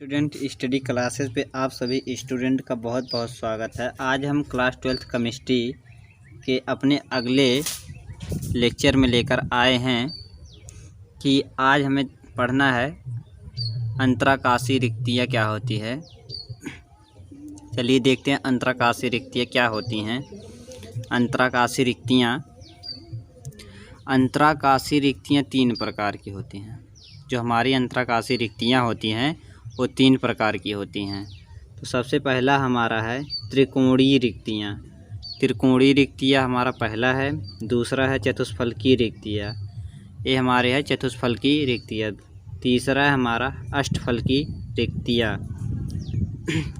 Student study classes पे आप सभी स्टूडेंट का बहुत बहुत स्वागत है। आज हम क्लास 12th केमिस्ट्री के अपने अगले लेक्चर में लेकर आए हैं कि आज हमें पढ़ना है अंतराकाशीय रिक्तियाँ क्या होती है। चलिए देखते हैं अंतराकाशीय रिक्तियाँ क्या होती हैं। अंतराकाशीय रिक्तियाँ तीन प्रकार की होती हैं। जो हमारी अंतराकाशीय रिक्तियाँ होती हैं वो तीन प्रकार की होती हैं। तो सबसे पहला हमारा है त्रिकोणीय रिक्तियाँ। त्रिकोणीय रिक्तियाँ हमारा पहला है। दूसरा है चतुष्फलकीय रिक्तियाँ, ये हमारे है चतुष्फलकीय रिक्तियाँ। तीसरा है हमारा अष्टफलकीय रिक्तियाँ।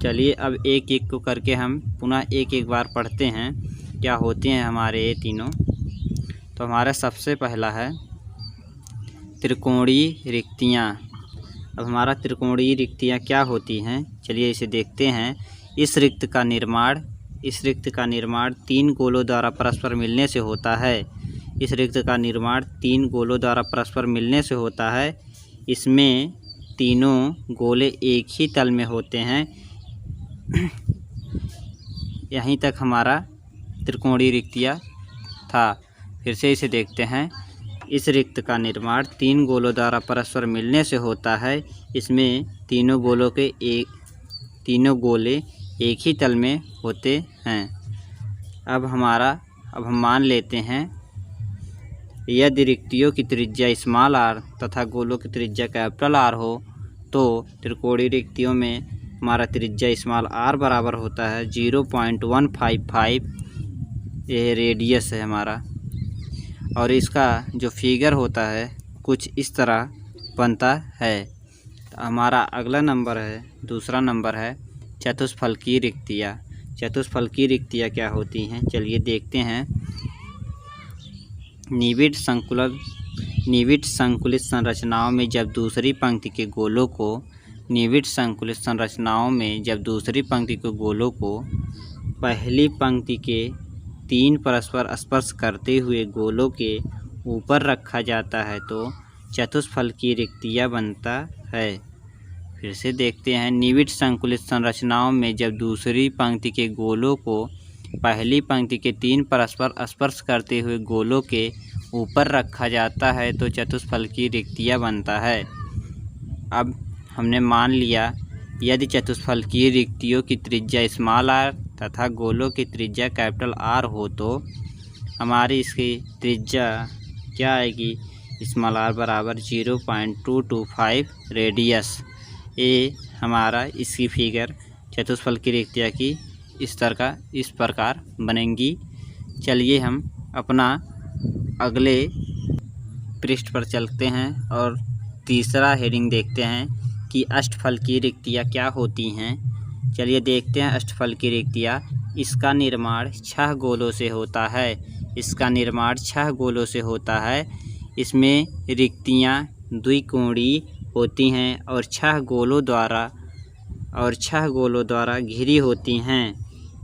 चलिए अब एक एक को करके हम पुनः एक एक बार पढ़ते हैं क्या होते हैं हमारे ये तीनों। तो हमारा सबसे पहला है त्रिकोणीय रिक्तियाँ। अब हमारा त्रिकोणीय रिक्तियाँ क्या होती हैं, चलिए इसे देखते हैं। इस रिक्त का निर्माण तीन गोलों द्वारा परस्पर मिलने से होता है। इस रिक्त का निर्माण तीन गोलों द्वारा परस्पर मिलने से होता है। इसमें तीनों गोले एक ही तल में होते हैं। यहीं तक हमारा त्रिकोणीय रिक्तियाँ था। फिर से इसे देखते हैं। इस रिक्त का निर्माण तीन गोलों द्वारा परस्पर मिलने से होता है। इसमें तीनों गोले एक ही तल में होते हैं। अब हम मान लेते हैं यदि रिक्तियों की त्रिज्या स्मॉल आर तथा गोलों की त्रिज्या कैपिटल आर हो तो त्रिकोणीय रिक्तियों में हमारा त्रिज्या स्मॉल आर बराबर होता है 0.155। यह रेडियस है हमारा, और इसका जो फिगर होता है कुछ इस तरह बनता है। तो हमारा अगला नंबर है, दूसरा नंबर है चतुष्फलकीय रिक्तियाँ। चतुष्फलकीय रिक्तियाँ क्या होती हैं, चलिए देखते हैं। निविड संकुलित संरचनाओं में जब दूसरी पंक्ति के गोलों को पहली पंक्ति के तीन परस्पर स्पर्श करते हुए गोलों के ऊपर रखा जाता है तो चतुष्फलकीय रिक्तियाँ बनता है। फिर से देखते हैं। निविड संकुलित संरचनाओं में जब दूसरी पंक्ति के गोलों को पहली पंक्ति के तीन परस्पर स्पर्श करते हुए गोलों के ऊपर रखा जाता है तो चतुष्फलकीय रिक्तियाँ बनता है। अब हमने मान लिया यदि चतुष्फलकीय रिक्तियों की त्रिज्या स्मॉल आर तथा गोलों की त्रिज्या कैपिटल आर हो तो हमारी इसकी त्रिज्या क्या आएगी, स्मॉल आर बराबर 0.225 रेडियस। ये हमारा इसकी फिगर चतुष्फलकीय रिक्तियाँ की इस प्रकार बनेंगी। चलिए हम अपना अगले पृष्ठ पर चलते हैं और तीसरा हेडिंग देखते हैं कि अष्टफलकीय रिक्तियाँ क्या होती हैं। चलिए देखते हैं अष्टफलकीय रिक्तियाँ। इसका निर्माण 6 गोलों से होता है। इसमें रिक्तियाँ द्विकोणीय होती हैं और 6 गोलों द्वारा घिरी होती हैं।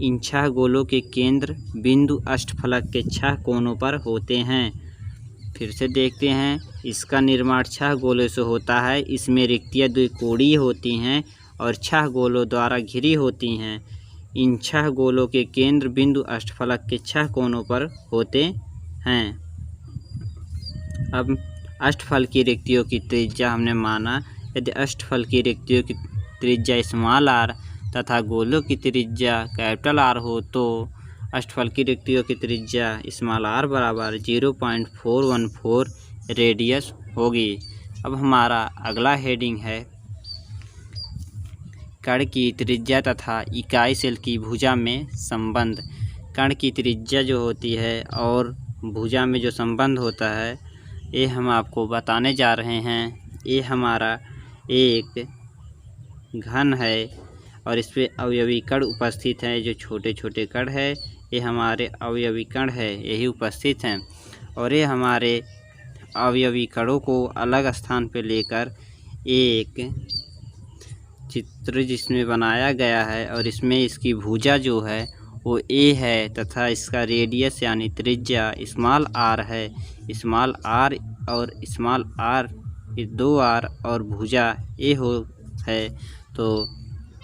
इन 6 गोलों के केंद्र बिंदु अष्टफलक के 6 कोनों पर होते हैं। फिर से देखते हैं। इसका निर्माण 6 गोलों से होता है। इसमें रिक्तियाँ द्विकोणीय होती हैं और 6 गोलों द्वारा घिरी होती हैं। इन 6 गोलों के केंद्र बिंदु अष्टफलक के 6 कोनों पर होते हैं। अब अष्टफलकीय रिक्तियों की त्रिज्या हमने माना। यदि अष्टफलकीय रिक्तियों की त्रिज्या स्मॉल आर तथा गोलों की त्रिज्या कैपिटल आर हो तो अष्टफलकीय रिक्तियों की त्रिज्या स्मॉल आर बराबर 0.414 रेडियस होगी। अब हमारा अगला हेडिंग है कण की त्रिज्या तथा इकाई सेल की भुजा में संबंध। कण की त्रिज्या जो होती है और भुजा में जो संबंध होता है ये हम आपको बताने जा रहे हैं। ये हमारा एक घन है और इस पर अवयवी कण उपस्थित हैं। जो छोटे छोटे कण है ये हमारे अवयवी कण है, यही उपस्थित हैं। और ये हमारे अवयवी कणों को अलग स्थान पर लेकर एक चित्र जिसमें बनाया गया है और इसमें इसकी भुजा जो है वो ए है तथा इसका रेडियस यानी त्रिज्या स्मॉल आर है। स्मॉल आर और स्मॉल आर 2 आर और भुजा ए हो है तो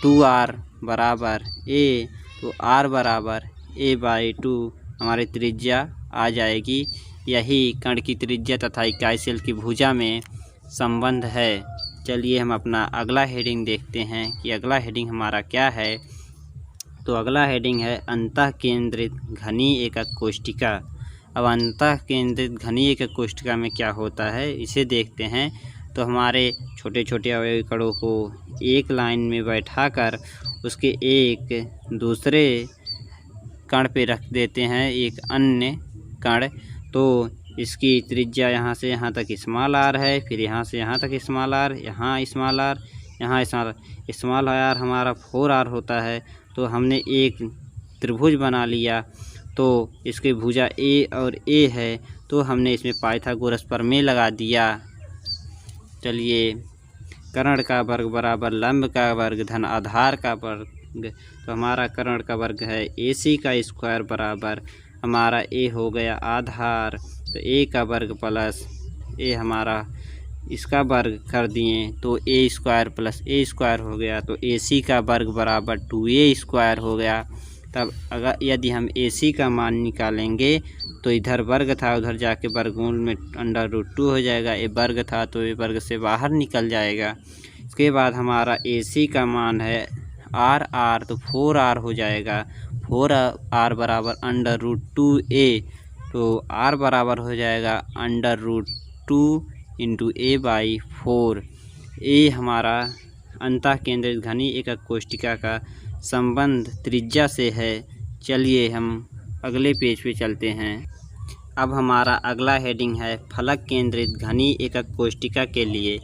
2r बराबर a, तो r बराबर a/2 हमारी त्रिज्या आ जाएगी। यही कण की त्रिज्या तथा इकाई सेल की भुजा में संबंध है। चलिए हम अपना अगला हेडिंग देखते हैं कि अगला हेडिंग हमारा क्या है। तो अगला हेडिंग है अंतःकेंद्रित घनीय एकक कोष्ठिका। अब अंतःकेंद्रित घनीय एकक कोष्ठिका में क्या होता है इसे देखते हैं। तो हमारे छोटे छोटे अवयवी कणों को एक लाइन में बैठाकर उसके एक दूसरे कण पे रख देते हैं एक अन्य कण। तो इसकी त्रिज्या यहाँ से यहाँ तक स्मॉल आर है, फिर यहाँ से यहाँ तक स्मॉल आर, यहाँ स्मॉल आर, यहाँ स्मॉल आर हमारा 4r होता है। तो हमने एक त्रिभुज बना लिया। तो इसकी भुजा a और a है, तो हमने इसमें पाइथागोरस प्रमेय लगा दिया। चलिए, कर्ण का वर्ग बराबर लंब का वर्ग धन आधार का वर्ग। तो हमारा कर्ण का वर्ग है AC का स्क्वायर बराबर हमारा a हो गया आधार, तो a का वर्ग प्लस a हमारा इसका वर्ग कर दिए तो a square plus a square हो गया। तो AC का वर्ग बराबर 2a स्क्वायर हो गया। तब अगर यदि हम AC का मान निकालेंगे तो इधर वर्ग था, उधर जाके वर्गमूल में √2 हो जाएगा। ये वर्ग था तो ये वर्ग से बाहर निकल जाएगा। इसके बाद हमारा AC का मान है r, तो 4r हो जाएगा। 4r बराबर √2a, तो r बराबर हो जाएगा √2 × a/4। ए हमारा अंतःकेंद्रित घनीय एकक कोष्ठिका का संबंध त्रिज्या से है। चलिए हम अगले पेज पे चलते हैं। अब हमारा अगला हेडिंग है फलक केंद्रित घनीय एकक कोष्ठिका के लिए।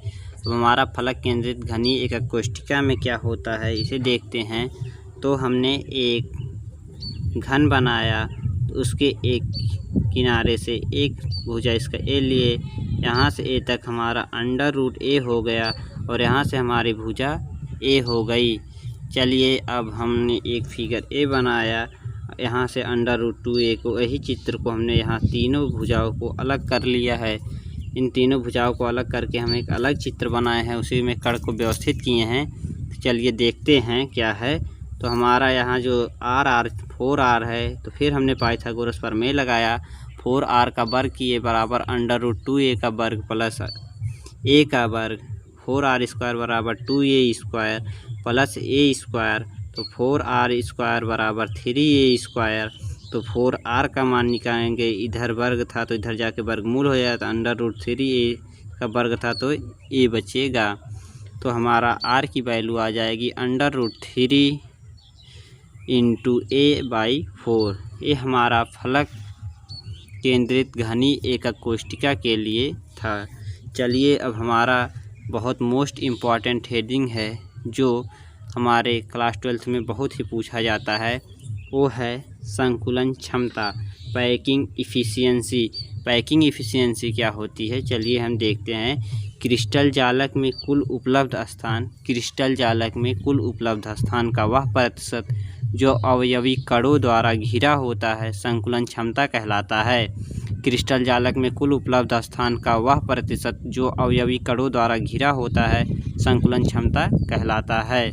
तो हमारा फलक केंद्रित घनीय एकक कोष्ठिका में क्या होता है इसे देखते हैं। तो हमने एक घन बनाया, तो उसके एक किनारे से एक भुजा इसका a लिए, यहाँ से a तक हमारा √a हो गया और यहाँ से हमारी भुजा a हो गई। चलिए अब हमने एक फिगर a बनाया, यहाँ से √2a को, यही चित्र को हमने यहाँ तीनों भुजाओं को अलग कर लिया है। इन तीनों भुजाओं को अलग करके हम एक अलग चित्र बनाए हैं, उसी में कण को व्यवस्थित किए हैं। तो चलिए देखते हैं क्या है। तो हमारा यहाँ जो r 4r है, तो फिर हमने पाइथागोरस प्रमेय लगाया। 4r का वर्ग किए बराबर √2a का वर्ग प्लस a का वर्ग, 4r स्क्वायर बराबर 2a square plus a square, तो 4r स्क्वायर बराबर 3a स्क्वायर। तो 4r का मान निकालेंगे, इधर वर्ग था तो इधर जाके वर्गमूल हो जाता, √3a का वर्ग था तो a बचेगा। तो हमारा r की वैल्यू आ जाएगी √3 × a/4। ये हमारा फलक केंद्रित घनीय एकक कोष्ठिका के लिए था। चलिए अब हमारा बहुत मोस्ट इम्पॉर्टेंट हेडिंग है जो हमारे क्लास 12 में बहुत ही पूछा जाता है, वो है संकुलन क्षमता, पैकिंग इफ़िशियंसी। पैकिंग इफ़िशियंसी क्या होती है चलिए हम देखते हैं। क्रिस्टल जालक में कुल उपलब्ध स्थान, क्रिस्टल जालक में कुल उपलब्ध स्थान का वह प्रतिशत जो अवयवी कणों द्वारा घिरा होता है संकुलन क्षमता कहलाता है। क्रिस्टल जालक में कुल उपलब्ध स्थान का वह प्रतिशत जो अवयवी कणों द्वारा घिरा होता है संकुलन क्षमता कहलाता है।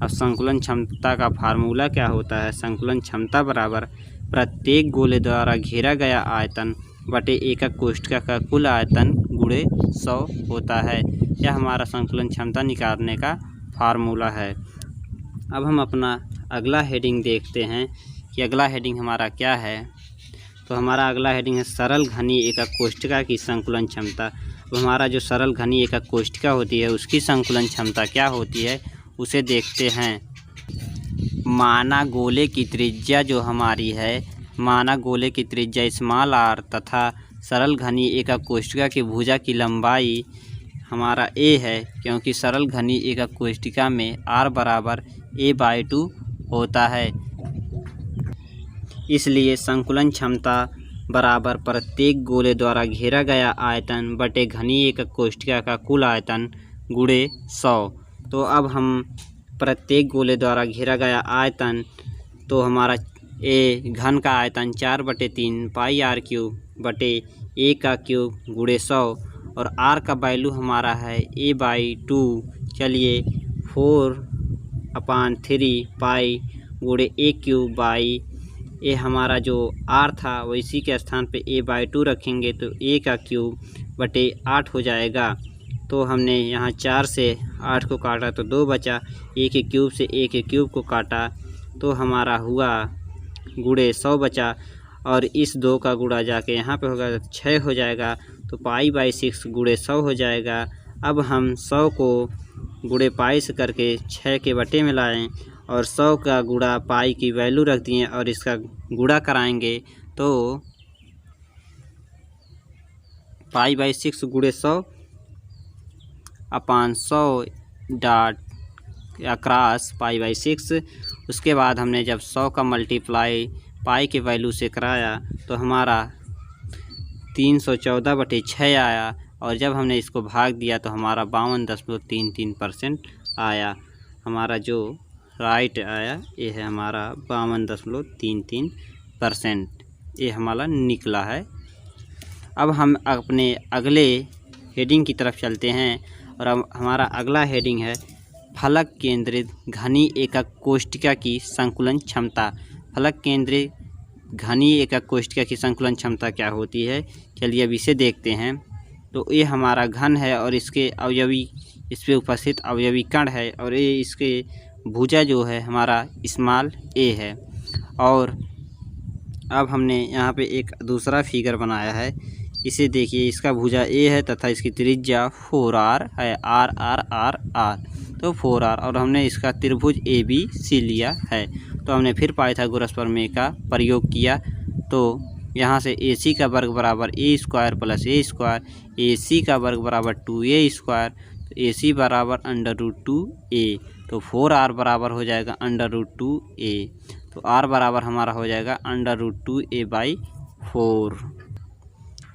अब संकुलन क्षमता का फार्मूला क्या होता है। संकुलन क्षमता बराबर प्रत्येक गोले द्वारा घेरा गया आयतन बटे एकक कोष्ठिका का कुल आयतन गुणे 100 होता है। यह हमारा संकुलन क्षमता निकालने का फार्मूला है। अब हम अपना अगला हेडिंग देखते हैं कि अगला हेडिंग हमारा क्या है। तो हमारा अगला हेडिंग है सरल घनीय एकक कोष्ठिका की संकुलन क्षमता। तो हमारा जो सरल घनीय एकक कोष्ठिका होती है उसकी संकुलन क्षमता क्या होती है उसे देखते हैं। माना गोले की त्रिज्या जो हमारी है, माना गोले की त्रिज्या स्मॉल r तथा सरल घनीय एकक कोष्ठिका की भुजा की लंबाई हमारा a है, क्योंकि सरल घनीय एकक कोष्ठिका में r बराबर a/2 होता है। इसलिए संकुलन क्षमता बराबर प्रत्येक गोले द्वारा घेरा गया आयतन बटे घनीय एकक कोष्ठिका का कुल आयतन गुणे 100। तो अब हम प्रत्येक गोले द्वारा घेरा गया आयतन, तो हमारा ए घन का आयतन 4/3 πr³ बटे a का क्यूब गुणे 100 और r का वैल्यू हमारा है a/2। चलिए 4 अपान 3 पाई गुणे a क्यूब बाई ए हमारा जो r था वो इसी के स्थान पे a/2 रखेंगे तो a का क्यूब बटे 8 हो जाएगा। तो हमने यहाँ 4 से 8 को काटा तो 2 बचा, a के क्यूब से a के क्यूब को काटा तो हमारा हुआ गुणे 100 बचा, और इस 2 का गुणा जाके यहाँ पे होगा 6 हो जाएगा, तो पाई/6 गुणे 100 हो जाएगा। अब हम 100 को गुणे पाई से करके 6 के बटे में लाएँ और 100 का गुणा पाई की वैल्यू रख दिए और इसका गुणा कराएंगे तो पाई/6 गुणे 100 अपान 100 डॉट या क्रॉस पाई/6। उसके बाद हमने जब 100 का मल्टीप्लाई पाई के वैल्यू से कराया तो हमारा 314/6 आया, और जब हमने इसको भाग दिया तो हमारा 52.33% आया। हमारा जो राइट आया ये है हमारा 52.33%, ये हमारा निकला है। अब हम अपने अगले हेडिंग की तरफ चलते हैं, और अब हमारा अगला हेडिंग है फलक केंद्रित घनी एकक कोष्ठिका की संकुलन क्षमता। फलक केंद्रित घनी एकक कोष्ठिका की संकुलन क्षमता क्या होती है, चलिए अब इसे देखते हैं। तो ये हमारा घन है और इसके अवयवी, इस पे उपस्थित अवयवी कण है, और ये इसके भुजा जो है हमारा स्मॉल a है। और अब हमने यहाँ पे एक दूसरा फिगर बनाया है, इसे देखिए, इसका भुजा a है तथा इसकी त्रिज्या 4r है, r r r r, तो 4r, और हमने इसका त्रिभुज ABC लिया है। तो हमने फिर पाइथागोरस प्रमेय का प्रयोग किया, तो यहाँ से AC का वर्ग बराबर a² प्लस a², AC का वर्ग बराबर 2a², तो AC बराबर √2a, तो 4r बराबर हो जाएगा √2a, तो r बराबर हमारा हो जाएगा √2a/4।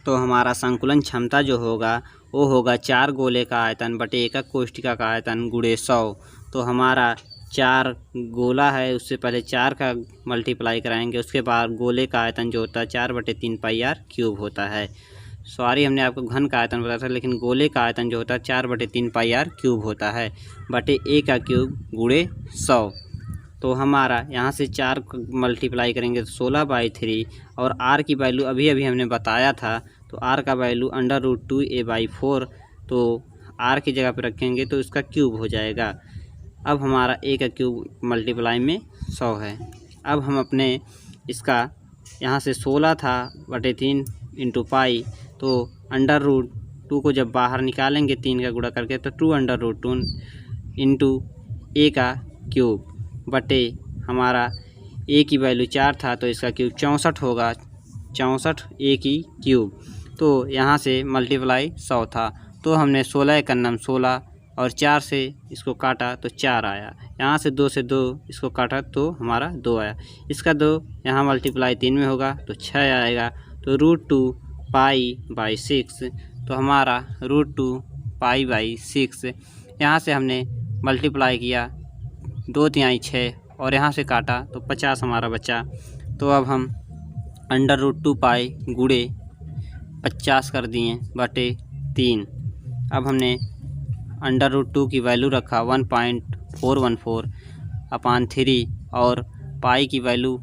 तो हमारा संकुलन क्षमता जो होगा वो होगा 4 गोले का आयतन बटे एकक कोष्ठिका का आयतन गुणे 100। तो हमारा 4 गोला है, उससे पहले 4 का मल्टीप्लाई कराएंगे, उसके बाद गोले का आयतन जो होता है 4/3 पाई r क्यूब होता है। सॉरी, हमने आपको घन का आयतन बताया था, लेकिन गोले का आयतन जो होता है 4/3 पाई r क्यूब होता है बटे a का क्यूब गुणे 100। तो हमारा यहाँ से 4 मल्टीप्लाई करेंगे तो 16/3, और r की वैल्यू अभी अभी हमने बताया था, तो r का वैल्यू √2a/4, तो r की जगह पे रखेंगे तो इसका क्यूब हो जाएगा। अब हमारा a का क्यूब मल्टीप्लाई में 100 है। अब हम अपने इसका यहाँ से 16 था बटे 3 इंटू पाई, तो √2 को जब बाहर निकालेंगे 3 का गुणा करके तो 2√2 इंटू a का क्यूब बटे हमारा a की वैल्यू 4 था तो इसका क्यूब 64 होगा, 64 a की क्यूब। तो यहाँ से मल्टीप्लाई 100 था, तो हमने 16 का नाम 16 और 4 से इसको काटा तो 4 आया, यहाँ से 2 से 2 इसको काटा तो हमारा 2 आया, इसका 2 यहाँ मल्टीप्लाई 3 में होगा तो 6 आएगा, तो √2 पाई/6, तो हमारा √2 पाई/6, यहाँ से हमने मल्टीप्लाई किया 2 तिहाई 6 और यहाँ से काटा तो 50 हमारा बचा। तो अब हम √2 पाई गुणे 50 कर दिए बटे 3। अब हमने √2 की वैल्यू रखा 1.414/3 और पाई की वैल्यू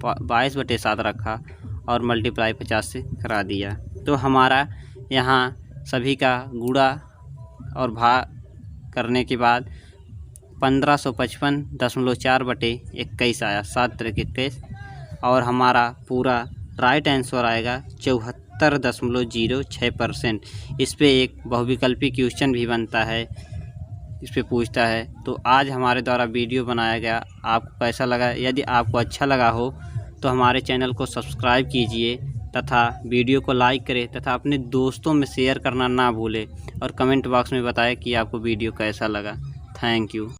22/7 रखा और मल्टीप्लाई 50 से करा दिया। तो हमारा यहाँ सभी का गुणा और भाग करने के बाद 1555.4/21 आया, 7×21, और हमारा पूरा राइट आंसर आएगा 74.06%। इस पे एक बहुविकल्पी क्वेश्चन भी बनता है, इस पे पूछता है। तो आज हमारे द्वारा वीडियो बनाया गया, आपको कैसा लगा? यदि आपको अच्छा लगा हो तो हमारे चैनल को सब्सक्राइब कीजिए तथा वीडियो को लाइक करें तथा अपने दोस्तों में शेयर करना ना भूलें, और कमेंट बॉक्स में बताएं कि आपको वीडियो कैसा लगा। Thank you.